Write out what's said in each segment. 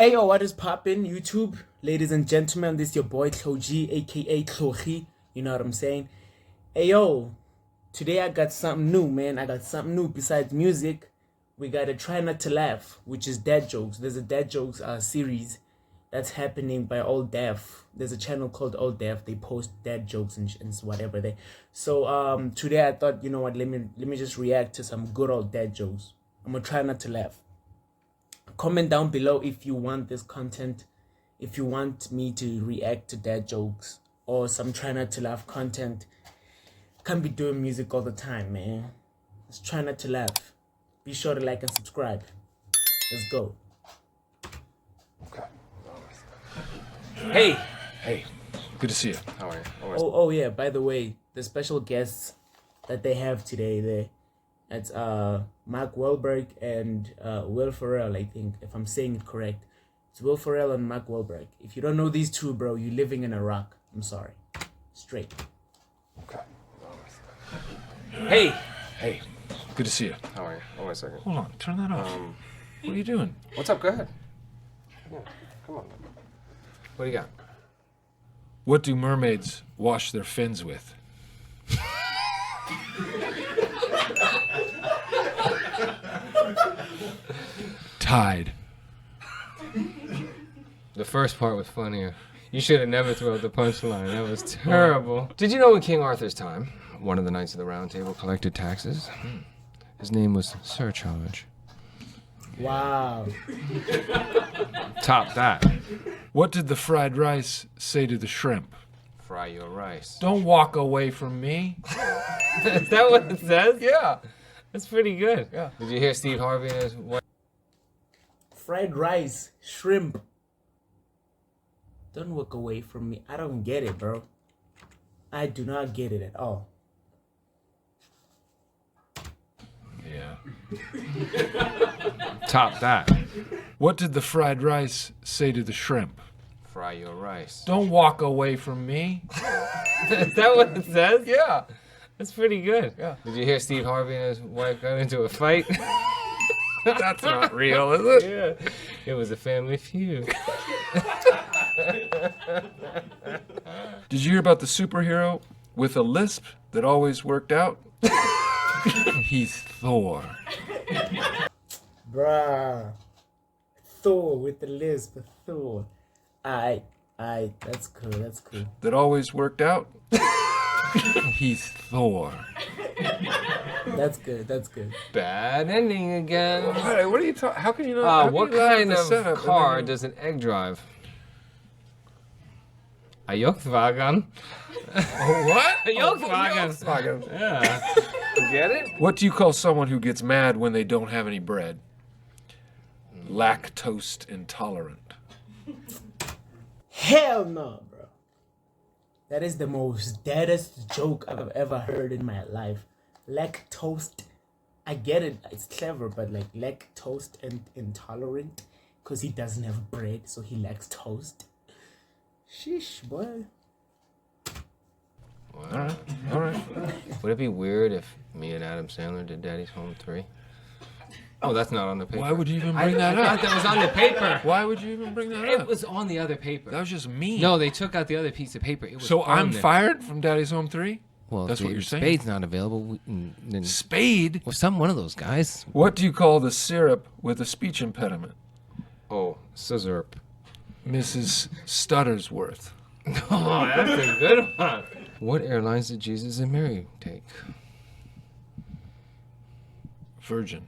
Hey yo, what is poppin', YouTube? Ladies and gentlemen, this your boy Kloji, aka Kloji. You know what I'm saying? Hey yo, today I got something new, man. I got something new besides music. We gotta try not to laugh, which is dad jokes. There's a dad jokes series that's happening by Old Def. There's a channel called Old Def. They post dad jokes and whatever they. So today I thought, you know what? Let me just react to some good old dad jokes. I'm gonna try not to laugh. Comment down below if you want this content, if you want me to react to dad jokes or some try not to laugh content. Can't be doing music all the time, man. Let's try not to laugh. Be sure to like and subscribe. Let's go. Okay. Hey, good to see you. How are you? Oh yeah, by the way, the special guests that they have today, it's Mark Wahlberg and Will Ferrell, I think, if I'm saying it correct. It's Will Ferrell and Mark Wahlberg. If you don't know these two, bro, you're living in a rock. I'm sorry. Straight. Okay. Hey, good to see you. How are you? Hold on a second. Hold on, turn that off. What are you doing? What's up? Go ahead. Yeah, come on. What do you got? What do mermaids wash their fins with? Tide. The first part was funnier. You should have never thrown the punchline. That was terrible. Did you know in King Arthur's time, one of the knights of the Round Table collected taxes? His name was Surcharge. Wow. Top that. What did the fried rice say to the shrimp? Fry your rice. Don't walk away from me. Is that what it says? Yeah. That's pretty good. Yeah. Did you hear Steve Harvey and his wife? Fried rice, shrimp. Don't walk away from me. I don't get it, bro. I do not get it at all. Yeah. Top that. What did the fried rice say to the shrimp? Fry your rice. Don't walk away from me. Is that what it says? Yeah. That's pretty good. Yeah. Did you hear Steve Harvey and his wife got into a fight? That's not real, is it? Yeah. It was a family feud. Did you hear about the superhero with a lisp that always worked out? He's Thor. Bruh. Thor with the lisp. Thor. Aight. That's cool. That always worked out? He's Thor. That's good. Bad ending again. What are you talking? How can you not? What kind of car does an egg drive? A Volkswagen. What? A Volkswagen. Volkswagen. Yeah. Get it? What do you call someone who gets mad when they don't have any bread? Lactose intolerant. Hell no, bro. That is the most deadest joke I've ever heard in my life. Lactose. I get it. It's clever, but like lactose and intolerant because he doesn't have bread, so he lacks toast. Sheesh, boy. Wow. All right. Would it be weird if me and Adam Sandler did Daddy's Home 3? Oh, that's not on the paper. Why would you even bring that I up? thought that was on the paper. Why would you even bring that It up? was on the other paper. That was just mean. No, they took out the other piece of paper. It was So on I'm there. fired from Daddy's Home 3? Well, That's what you're saying? Spade's not available. Then Spade? well, one of those guys. What do you call the syrup with a speech impediment? Oh, scissor. Mrs. Stuttersworth. Oh, that's a good one. What airlines did Jesus and Mary take? Virgin.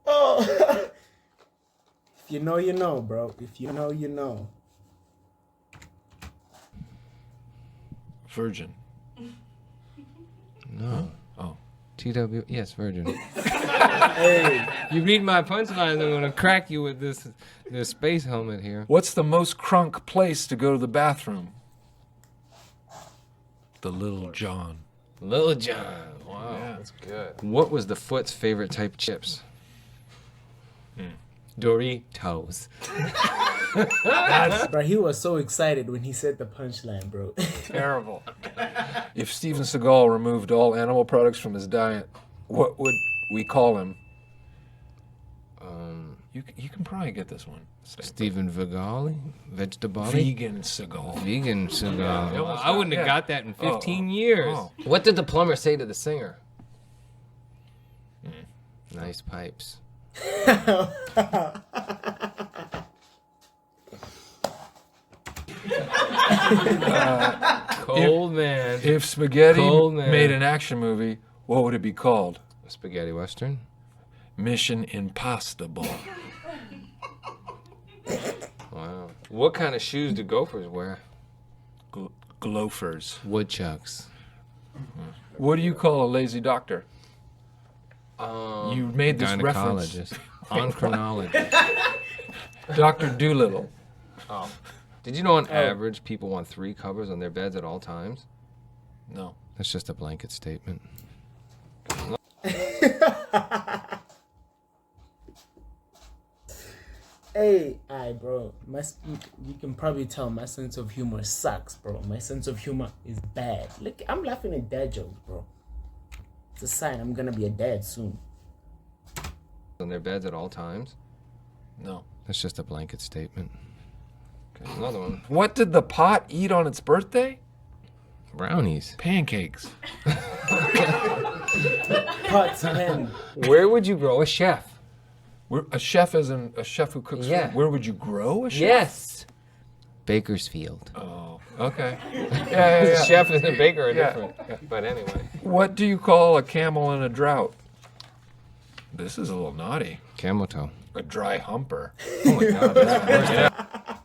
Oh. If you know, you know, bro. If you know, you know. Virgin. No. Oh. TW. Yes, Virgin. Hey. You read my punchlines, I'm gonna crack you with this space helmet here. What's the most crunk place to go to the bathroom? The Little John. Little John. Wow. Yeah. That's good. What was the foot's favorite type of chips? Doritos. Bro, he was so excited when he said the punchline, bro. Terrible. If Steven Seagal removed all animal products from his diet, what would we call him? You can probably get this one. Stephen Vigali? Vegetable? Vegan Seagal. Vegan cigar. almost I wouldn't got- have yeah. got that in 15 years. Oh. What did the plumber say to the singer? Nice pipes. Cold man. If spaghetti Cold man. made an action movie, what would it be called? A spaghetti western? Mission Impossible. Wow. What kind of shoes do gophers wear? Gloafers. Woodchucks. What do you call a lazy doctor? You made this reference. Gynecologist. Endocrinologist. Dr. Doolittle. Oh. Did you know on average people want 3 covers on their beds at all times? No. That's just a blanket statement. Hey, bro. You can probably tell my sense of humor sucks, bro. My sense of humor is bad. Look, I'm laughing at dad jokes, bro. It's a sign I'm gonna be a dad soon. On their beds at all times? No. That's just a blanket statement. Okay, another one. What did the pot eat on its birthday? Brownies. Pancakes. Pots, pen. Where would you grow a chef? A chef as in a chef who cooks Yeah. food. Where would you grow a chef? Yes. Bakersfield. Oh, okay. Yeah. Chef and a baker are Yeah. different. But anyway. What do you call a camel in a drought? This is a little naughty. Camel toe. A dry humper. Oh my god, that's the worst.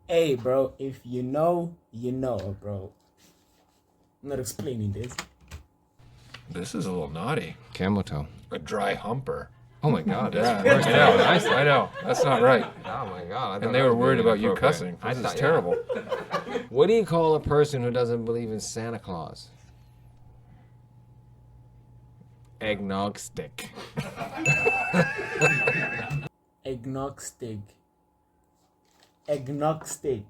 Hey, bro. If you know, you know, bro. I'm not explaining this. This is a little naughty. Camel toe. A dry humper. Oh my god, that's Yeah, the worst. I know. That's not right. Oh my god. I thought And they that were was worried really about you inappropriate. cussing. I This thought, is terrible. yeah. What do you call a person who doesn't believe in Santa Claus? Eggnog stick. Eggnog steak. Eggnog steak.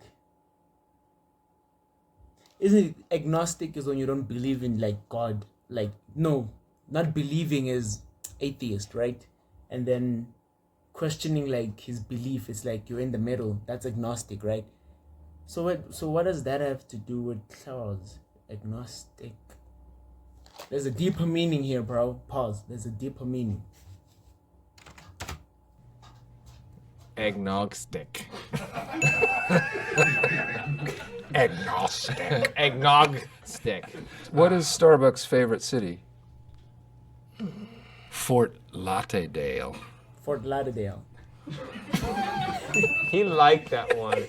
Isn't it agnostic is when you don't believe in like God? Like no, not believing is atheist, right? And then questioning like his belief is like you're in the middle. That's agnostic, right? So what does that have to do with Claus? Agnostic. There's a deeper meaning here, bro. Pause. There's a deeper meaning. Eggnog stick. Agnostic. Eggnog stick. What is Starbucks' favorite city? Fort Lauderdale. Fort Lauderdale. He liked that one.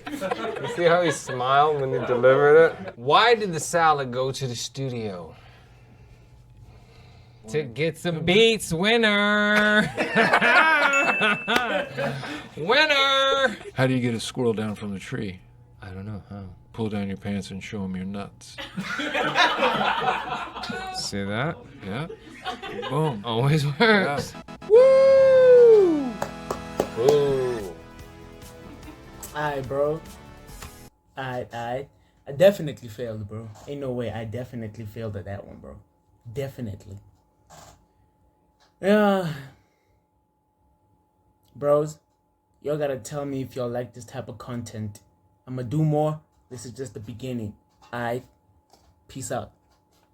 You see how he smiled when he delivered it? Why did the salad go to the studio? To get some beats, winner! Winner! How do you get a squirrel down from the tree? I don't know how. Pull down your pants and show them your nuts. See that? Yeah? Boom. Always works. Woo! Ooh. Alright, bro. I definitely failed, bro. Ain't no way. I definitely failed at that one, bro. Definitely. Yeah. Bros, y'all gotta tell me if y'all like this type of content. I'ma do more. This is just the beginning. Alright? Peace out.